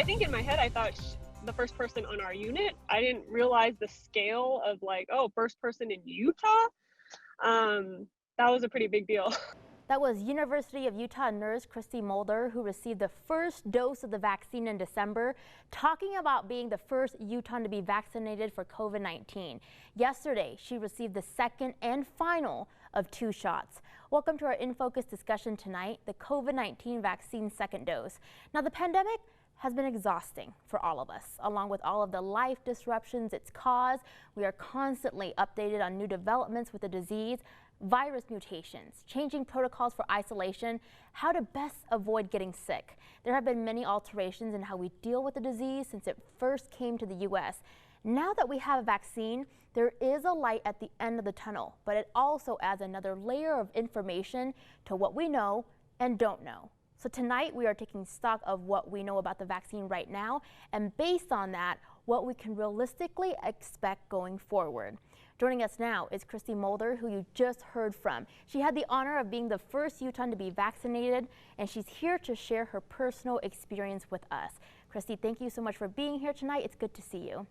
I think in my head, I thought the first person on our unit. I didn't realize the scale of like, oh, first person in Utah. That was a pretty big deal. That was University of Utah nurse Christy Mulder, who received the first dose of the vaccine in December, talking about being the first Utahn to be vaccinated for COVID-19. Yesterday, she received the second and final of 2 shots. Welcome to our In Focus discussion tonight, the COVID-19 vaccine second dose. Now, the pandemic has been exhausting for all of us. Along with all of the life disruptions it's caused, we are constantly updated on new developments with the disease, virus mutations, changing protocols for isolation, how to best avoid getting sick. There have been many alterations in how we deal with the disease since it first came to the U.S. Now that we have a vaccine, there is a light at the end of the tunnel, but it also adds another layer of information to what we know and don't know. So tonight we are taking stock of what we know about the vaccine right now, and based on that, what we can realistically expect going forward. Joining us now is Christy Mulder, who you just heard from. She had the honor of being the first Utahn to be vaccinated, and she's here to share her personal experience with us. Christy, thank you so much for being here tonight. It's good to see you.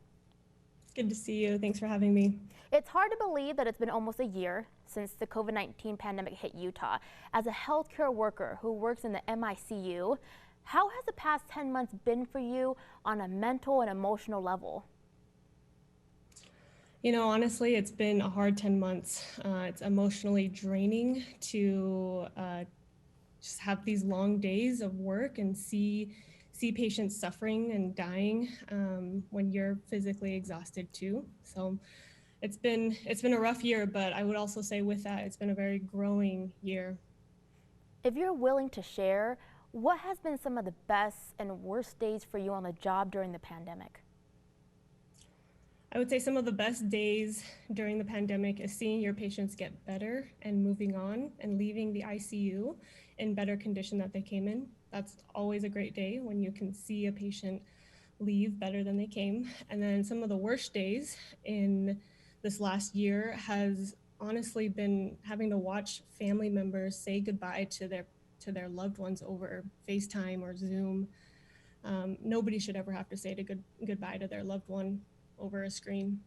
Good to see you. Thanks for having me. It's hard to believe that it's been almost a year since the COVID-19 pandemic hit Utah. As a healthcare worker who works in the MICU, how has the past 10 months been for you on a mental and emotional level? You know, honestly, it's been a hard 10 months. It's emotionally draining to just have these long days of work and see patients suffering and dying when you're physically exhausted too. So it's been a rough year, but I would also say with that, it's been a very growing year. If you're willing to share, what has been some of the best and worst days for you on the job during the pandemic? I would say some of the best days during the pandemic is seeing your patients get better and moving on and leaving the ICU in better condition that they came in. That's always a great day when you can see a patient leave better than they came. And then some of the worst days in this last year has honestly been having to watch family members say goodbye to their loved ones over FaceTime or Zoom. Nobody should ever have to say goodbye to their loved one over a screen.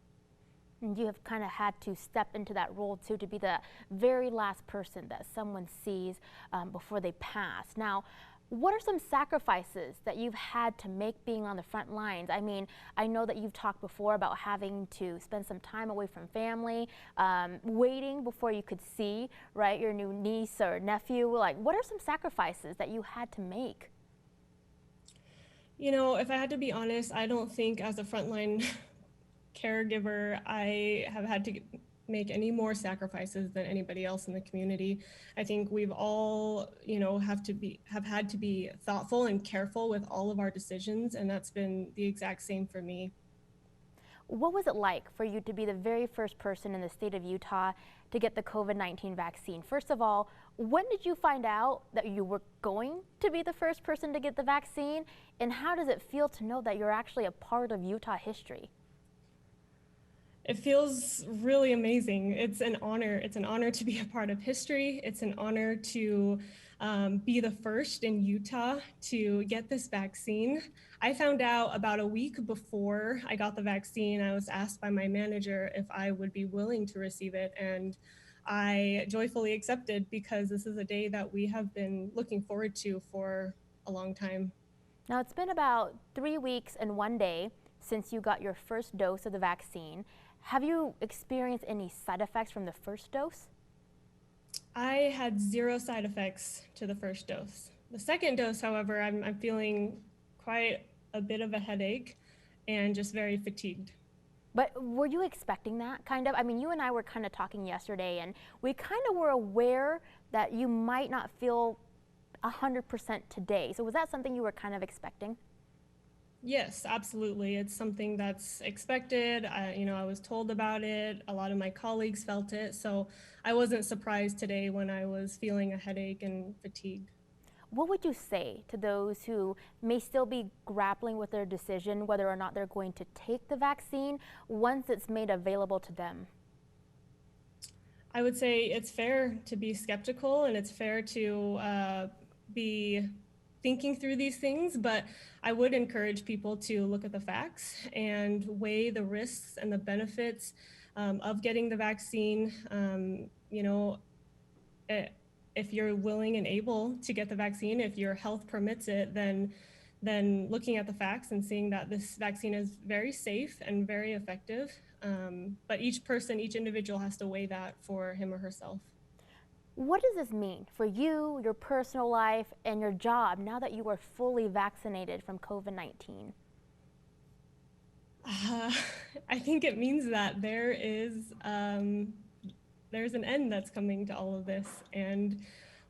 And you have kind of had to step into that role too, to be the very last person that someone sees before they pass. Now, what are some sacrifices that you've had to make being on the front lines? I mean, I know that you've talked before about having to spend some time away from family, waiting before you could see, right, your new niece or nephew. Like, what are some sacrifices that you had to make? You know, if I had to be honest, I don't think as a frontline caregiver, I have had to make any more sacrifices than anybody else in the community. I think we've all, you know, have had to be thoughtful and careful with all of our decisions, and that's been the exact same for me. What was it like for you to be the very first person in the state of Utah to get the COVID-19 vaccine? First of all, when did you find out that you were going to be the first person to get the vaccine? And how does it feel to know that you're actually a part of Utah history? It feels really amazing. It's an honor. It's an honor to be a part of history. It's an honor to be the first in Utah to get this vaccine. I found out about a week before I got the vaccine. I was asked by my manager if I would be willing to receive it, and I joyfully accepted because this is a day that we have been looking forward to for a long time. Now, it's been about 3 weeks and 1 day since you got your first dose of the vaccine. Have you experienced any side effects from the first dose? I had 0 side effects to the first dose. The second dose, however, I'm feeling quite a bit of a headache and just very fatigued. But were you expecting that kind of? I mean, you and I were kind of talking yesterday, and we kind of were aware that you might not feel 100% today. So was that something you were kind of expecting? Yes, absolutely. It's something that's expected. I was told about it. A lot of my colleagues felt it. So I wasn't surprised today when I was feeling a headache and fatigue. What would you say to those who may still be grappling with their decision whether or not they're going to take the vaccine once it's made available to them? I would say it's fair to be skeptical, and it's fair to be thinking through these things, but I would encourage people to look at the facts and weigh the risks and the benefits of getting the vaccine. You know, if you're willing and able to get the vaccine, if your health permits it, then looking at the facts and seeing that this vaccine is very safe and very effective. But each person, each individual has to weigh that for him or herself. What does this mean for you, your personal life, and your job now that you are fully vaccinated from COVID-19? I think it means that there's an end that's coming to all of this, and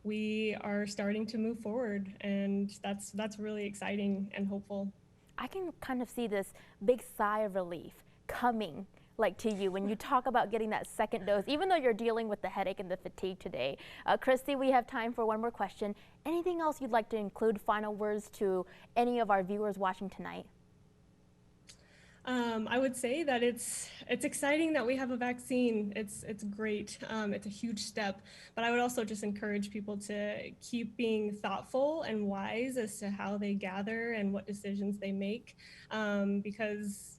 we are starting to move forward, and that's really exciting and hopeful. I can kind of see this big sigh of relief coming like to you when you talk about getting that second dose, even though you're dealing with the headache and the fatigue today. Christy, we have time for one more question. Anything else you'd like to include, final words to any of our viewers watching tonight? I would say that it's exciting that we have a vaccine. It's great. It's a huge step, but I would also just encourage people to keep being thoughtful and wise as to how they gather and what decisions they make, because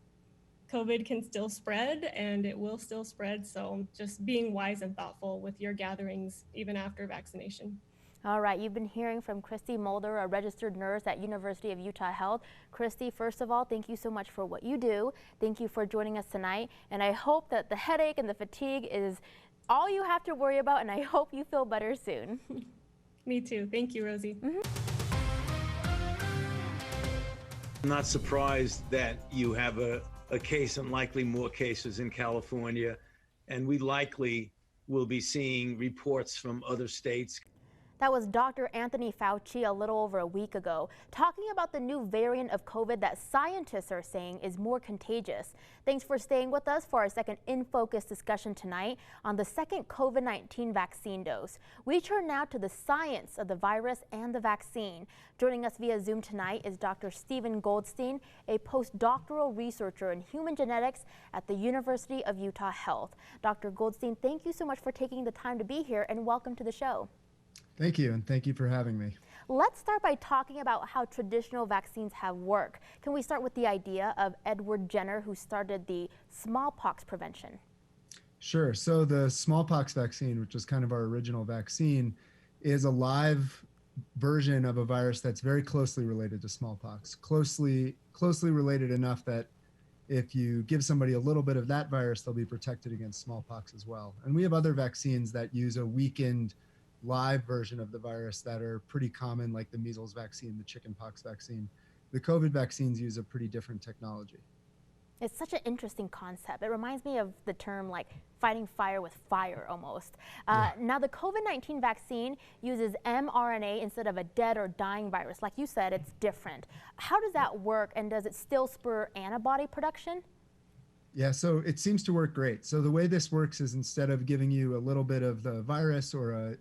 COVID can still spread and it will still spread. So just being wise and thoughtful with your gatherings, even after vaccination. All right, you've been hearing from Christy Mulder, a registered nurse at University of Utah Health. Christy, first of all, thank you so much for what you do. Thank you for joining us tonight. And I hope that the headache and the fatigue is all you have to worry about, and I hope you feel better soon. Me too. Thank you, Rosie. I'm not surprised that you have a case and likely more cases in California, and we likely will be seeing reports from other states. That was Dr. Anthony Fauci a little over a week ago, talking about the new variant of COVID that scientists are saying is more contagious. Thanks for staying with us for our second In Focus discussion tonight on the second COVID-19 vaccine dose. We turn now to the science of the virus and the vaccine. Joining us via Zoom tonight is Dr. Stephen Goldstein, a postdoctoral researcher in human genetics at the University of Utah Health. Dr. Goldstein, thank you so much for taking the time to be here, and welcome to the show. Thank you, and thank you for having me. Let's start by talking about how traditional vaccines have worked. Can we start with the idea of Edward Jenner, who started the smallpox prevention? Sure. So the smallpox vaccine, which is kind of our original vaccine, is a live version of a virus that's very closely related to smallpox. Closely related enough that if you give somebody a little bit of that virus, they'll be protected against smallpox as well. And we have other vaccines that use a weakened live version of the virus that are pretty common, like the measles vaccine, the chickenpox vaccine. The COVID vaccines use a pretty different technology. It's such an interesting concept. It reminds me of the term like fighting fire with fire almost. Now the COVID-19 vaccine uses mRNA instead of a dead or dying virus. Like you said, it's different. How does that work, and does it still spur antibody production? Yeah, so it seems to work great. So the way this works is instead of giving you a little bit of the virus or a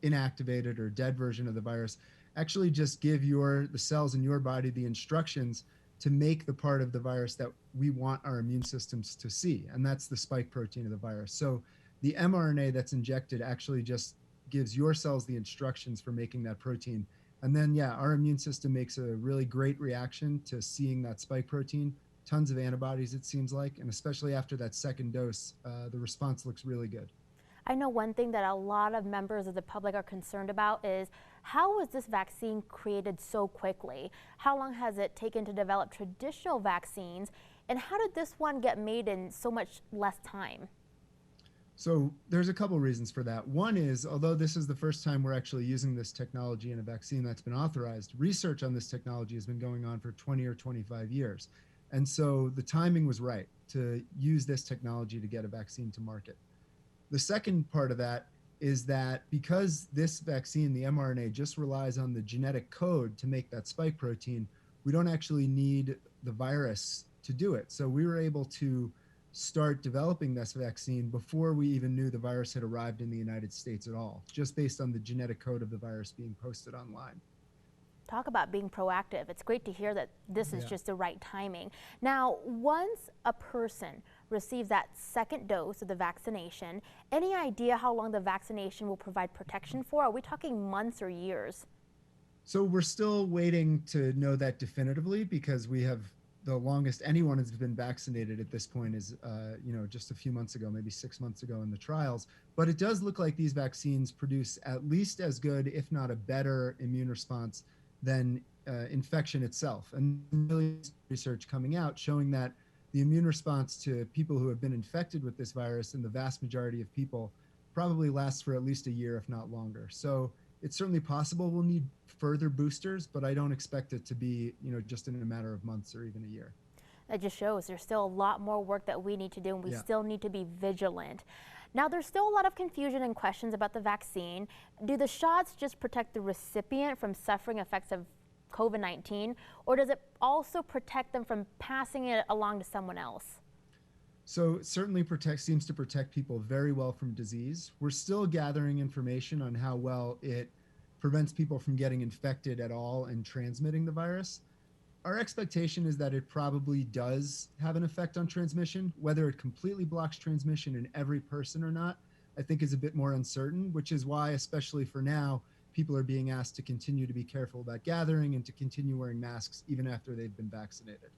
inactivated or dead version of the virus, actually just give the cells in your body the instructions to make the part of the virus that we want our immune systems to see, and that's the spike protein of the virus. So the mRNA that's injected actually just gives your cells the instructions for making that protein, and then our immune system makes a really great reaction to seeing that spike protein. Tons of antibodies, it seems like, and especially after that second dose, the response looks really good. I know one thing that a lot of members of the public are concerned about is how was this vaccine created so quickly? How long has it taken to develop traditional vaccines? And how did this one get made in so much less time? So there's a couple reasons for that. One is, although this is the first time we're actually using this technology in a vaccine that's been authorized, research on this technology has been going on for 20 or 25 years. And so the timing was right to use this technology to get a vaccine to market. The second part of that is that because this vaccine, the mRNA, just relies on the genetic code to make that spike protein, we don't actually need the virus to do it. So we were able to start developing this vaccine before we even knew the virus had arrived in the United States at all, just based on the genetic code of the virus being posted online. Talk about being proactive. It's great to hear that this is just the right timing. Now, once a person receives that second dose of the vaccination, any idea how long the vaccination will provide protection for? Are we talking months or years? So we're still waiting to know that definitively, because we have the longest anyone has been vaccinated at this point is, just a few months ago, maybe 6 months ago in the trials. But it does look like these vaccines produce at least as good, if not a better, immune response than infection itself. And really research coming out showing that the immune response to people who have been infected with this virus in the vast majority of people probably lasts for at least a year, if not longer. So it's certainly possible we'll need further boosters, but I don't expect it to be, just in a matter of months or even a year. That just shows there's still a lot more work that we need to do, and we still need to be vigilant. Now, there's still a lot of confusion and questions about the vaccine. Do the shots just protect the recipient from suffering effects of COVID-19, or does it also protect them from passing it along to someone else? So it certainly seems to protect people very well from disease. We're still gathering information on how well it prevents people from getting infected at all and transmitting the virus. Our expectation is that it probably does have an effect on transmission. Whether it completely blocks transmission in every person or not, I think is a bit more uncertain, which is why, especially for now, people are being asked to continue to be careful about gathering and to continue wearing masks even after they've been vaccinated.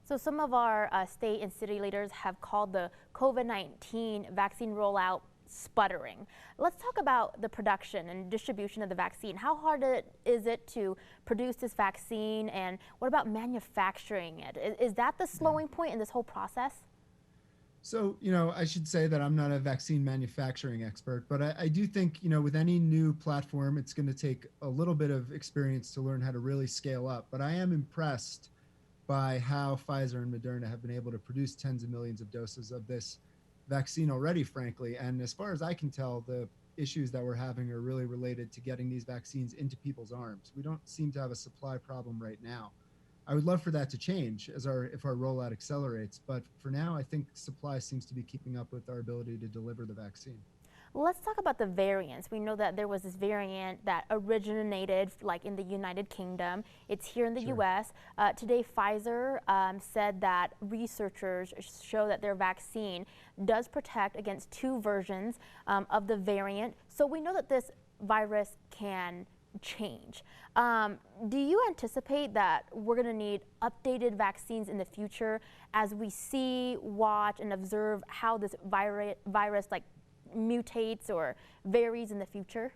So some of our state and city leaders have called the COVID-19 vaccine rollout sputtering. Let's talk about the production and distribution of the vaccine. How hard is it to produce this vaccine, and what about manufacturing it? Is that the slowing point in this whole process? So, I should say that I'm not a vaccine manufacturing expert, but I do think, with any new platform, it's going to take a little bit of experience to learn how to really scale up. But I am impressed by how Pfizer and Moderna have been able to produce tens of millions of doses of this vaccine already, frankly. And as far as I can tell, the issues that we're having are really related to getting these vaccines into people's arms. We don't seem to have a supply problem right now. I would love for that to change if our rollout accelerates, but for now, I think supply seems to be keeping up with our ability to deliver the vaccine. Let's talk about the variants. We know that there was this variant that originated in the United Kingdom. It's here in the U.S. Today, Pfizer said that researchers show that their vaccine does protect against two versions of the variant. So we know that this virus can change. Do you anticipate that we're going to need updated vaccines in the future as we see, watch, and observe how this virus mutates or varies in the future?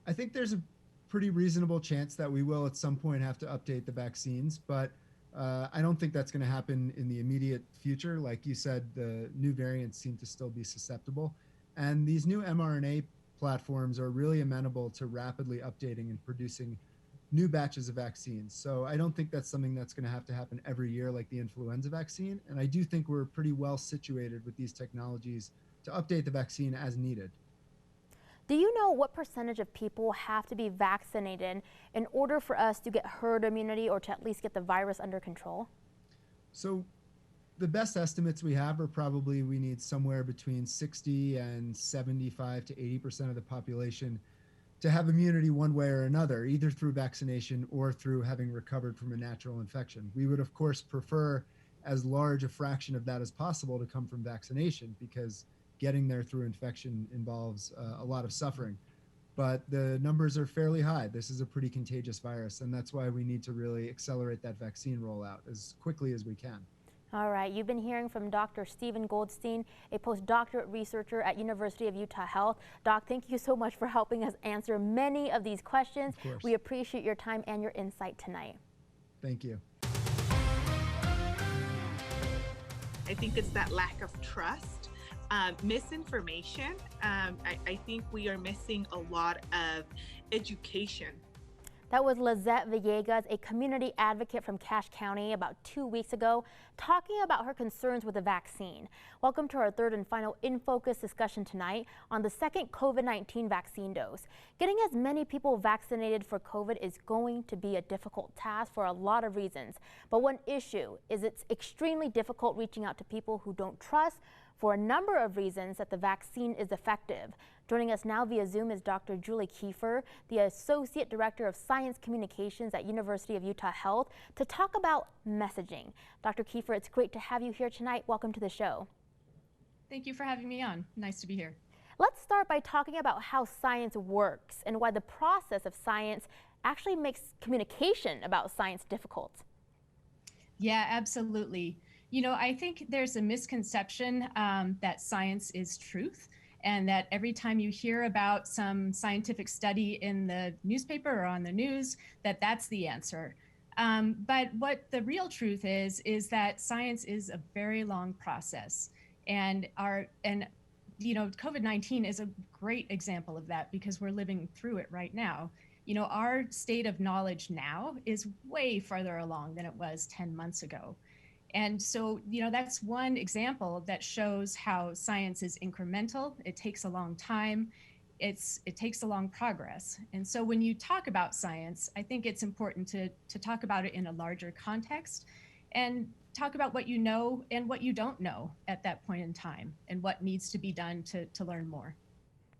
I think there's a pretty reasonable chance that we will at some point have to update the vaccines, but I don't think that's going to happen in the immediate future. Like you said, the new variants seem to still be susceptible, and these new mRNA platforms are really amenable to rapidly updating and producing new batches of vaccines. So I don't think that's something that's going to happen every year like the influenza vaccine, and I do think we're pretty well situated with these technologies to update the vaccine as needed. Do you know what percentage of people have to be vaccinated in order for us to get herd immunity or to at least get the virus under control? So the best estimates we have are probably we need somewhere between 60 and 75 to 80% of the population to have immunity one way or another, either through vaccination or through having recovered from a natural infection. We would, of course, prefer as large a fraction of that as possible to come from vaccination, because getting there through infection involves a lot of suffering. But the numbers are fairly high. This is a pretty contagious virus, and that's why we need to really accelerate that vaccine rollout as quickly as we can. All right, you've been hearing from Dr. Stephen Goldstein, a postdoctorate researcher at University of Utah Health. Doc, thank you so much for helping us answer many of these questions. Of course. We appreciate your time and your insight tonight. Thank you. I think it's that lack of trust, misinformation. I think we are missing a lot of education. That was Lizette Villegas, a community advocate from Cache County, about 2 weeks ago, talking about her concerns with the vaccine. Welcome to our third and final In Focus discussion tonight on the second COVID-19 vaccine dose. Getting as many people vaccinated for COVID is going to be a difficult task for a lot of reasons. But one issue is it's extremely difficult reaching out to people who don't trust for a number of reasons that the vaccine is effective. Joining us now via Zoom is Dr. Julie Kiefer, the Associate Director of Science Communications at University of Utah Health, to talk about messaging. Dr. Kiefer, it's great to have you here tonight. Welcome to the show. Thank you for having me on. Nice to be here. Let's start by talking about how science works and why the process of science actually makes communication about science difficult. Yeah, absolutely. You know, I think there's a misconception that science is truth, and that every time you hear about some scientific study in the newspaper or on the news, that's the answer. But what the real truth is that science is a very long process, and you know, COVID-19 is a great example of that because we're living through it right now. You know, our state of knowledge now is way farther along than it was 10 months ago. And so, you know, that's one example that shows how science is incremental. It takes a long time. It takes a long progress. And so when you talk about science, I think it's important to talk about it in a larger context and talk about what you know and what you don't know at that point in time and what needs to be done to learn more.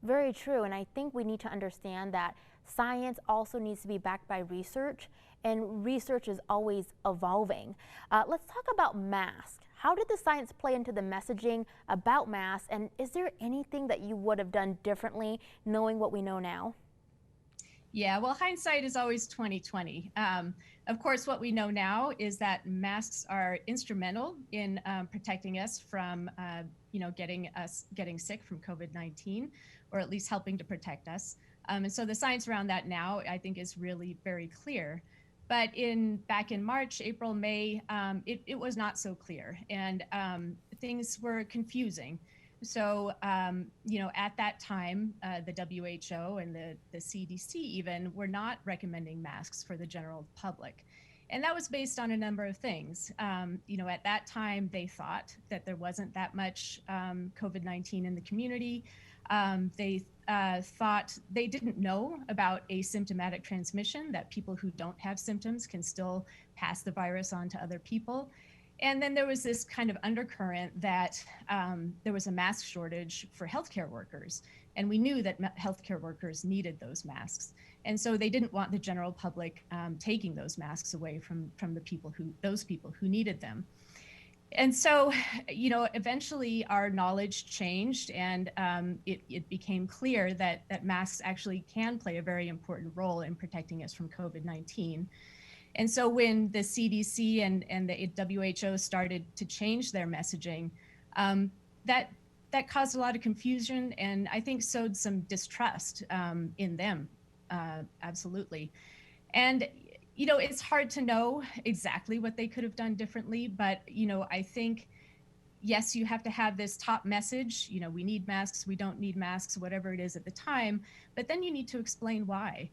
Very true, and I think we need to understand that science also needs to be backed by research, and research is always evolving. Let's talk about masks. How did the science play into the messaging about masks, and is there anything that you would have done differently knowing what we know now? Yeah, well, hindsight is always 2020. Of course, what we know now is that masks are instrumental in protecting us from, you know, getting sick from COVID-19, or at least helping to protect us. And so the science around that now, I think, is really very clear. But back in March, April, May, it was not so clear, and things were confusing. So, you know, at that time, the WHO and the CDC even were not recommending masks for the general public. And that was based on a number of things. You know, at that time, they thought that there wasn't that much COVID-19 in the community. They thought they didn't know about asymptomatic transmission, that people who don't have symptoms can still pass the virus on to other people. And then there was this kind of undercurrent that there was a mask shortage for healthcare workers. And we knew that healthcare workers needed those masks. And so they didn't want the general public taking those masks away from those people who needed them. And so, you know, eventually our knowledge changed, and it became clear that masks actually can play a very important role in protecting us from COVID-19. And so when the CDC and the WHO started to change their messaging, that caused a lot of confusion, and I think sowed some distrust in them, absolutely. And you know, it's hard to know exactly what they could have done differently, but you know, I think, yes, you have to have this top message, you know, we need masks, we don't need masks, whatever it is at the time, but then you need to explain why.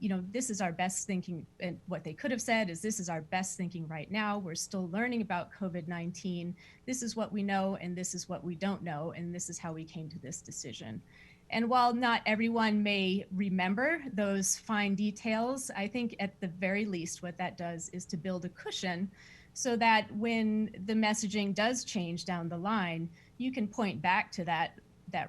You know, this is our best thinking, and what they could have said is, this is our best thinking right now. We're still learning about COVID-19. This is what we know, and this is what we don't know, and this is how we came to this decision. And while not everyone may remember those fine details, I think at the very least what that does is to build a cushion so that when the messaging does change down the line, you can point back to that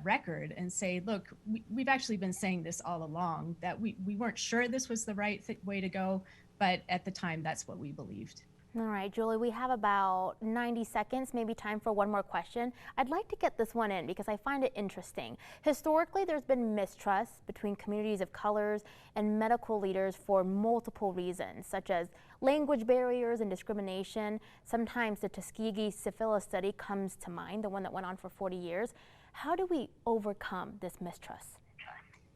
record and say, look, we've actually been saying this all along, that we weren't sure this was the right way to go, but at the time, that's what we believed. All right, Julie, we have about 90 seconds, maybe time for one more question. I'd like to get this one in because I find it interesting. Historically, there's been mistrust between communities of colors and medical leaders for multiple reasons, such as language barriers and discrimination. Sometimes the Tuskegee syphilis study comes to mind, the one that went on for 40 years. How do we overcome this mistrust?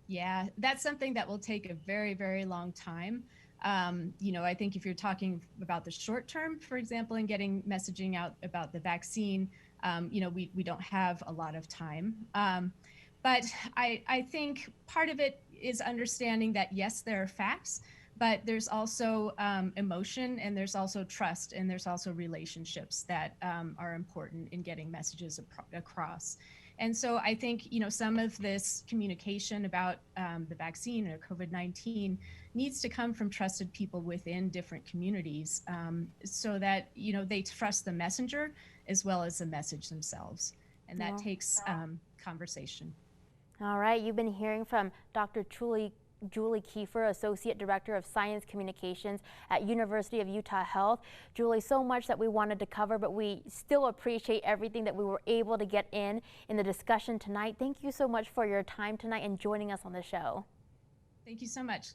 Yeah, that's something that will take a very, very long time. You know, I think if you're talking about the short term, for example, and getting messaging out about the vaccine, you know, we don't have a lot of time. But I think part of it is understanding that, yes, there are facts, but there's also emotion, and there's also trust, and there's also relationships that are important in getting messages across. And so I think, you know, some of this communication about the vaccine or COVID-19 needs to come from trusted people within different communities, so that, you know, they trust the messenger as well as the message themselves. And that takes conversation. All right, you've been hearing from Dr. Julie Kiefer, Associate Director of Science Communications at University of Utah Health. Julie, so much that we wanted to cover, but we still appreciate everything that we were able to get in the discussion tonight. Thank you so much for your time tonight and joining us on the show. Thank you so much.